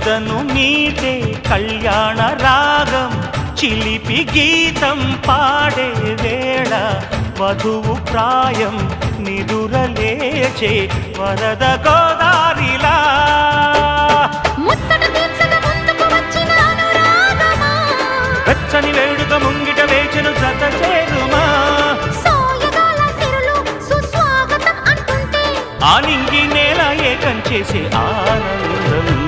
ఎదను మీటే కళ్యాణ రాగం చిలిపి గీతం పాడే వేళ వధువు ప్రాయం నిదురలేచే వరద గోదారిలా వెచ్చని వేడుక ముంగిట వేచెను జత చేరుమా ఆనింగి నేల ఏకం చేసే ఆనందం